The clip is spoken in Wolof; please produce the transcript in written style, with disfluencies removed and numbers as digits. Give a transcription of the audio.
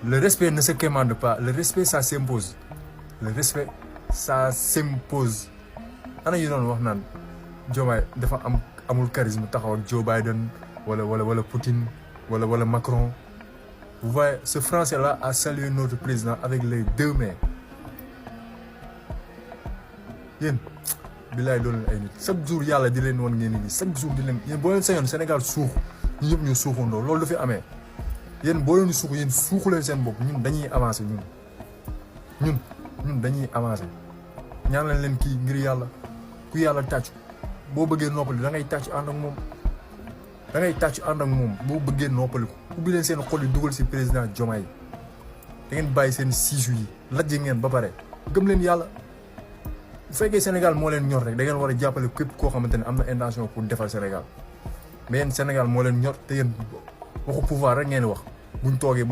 le respect ne se commande pas le respect ça s'impose le respect ça s'impose ana ñu doon wax naan Diomaye dafa amul charisme taxaw ak Joe Biden wala Poutine wala Macron. Vous voyez, ce Français-là a salué notre président avec les 2 mains. Yéen bilaay doon leen ay nit chaque jour yàlla di leen wan ngeen ni chaque jour di leen yéen boo leen sañoon Sénégal suux ñu ñëpp ñu suuxandoo loolu dafay amee yéen boo leen suux yéen suuxu leen seen bopp ñun dañuy avancer ñun dañuy avancer ñaan leen kii ngir yàlla ku yàlla tàcc boo bëggee noppali da ngay tàcc ànd ak moom da ngay tàcc ànd ak moom boo bëggee noppali ko ubbi leen seen xol yi dugal si président Diomaye da ngeen bàyyi seen siisu yi lajj ngeen ba pare gëm leen yàlla bu fekkee Sénégal moo leen ñor rek da ngeen war a jàppale képp koo xamante ne am na intention pour defal Sénégal mais yéen Sénégal moo leen ñor te yéen waxu pouvoir rek ngeen wax buñ toogee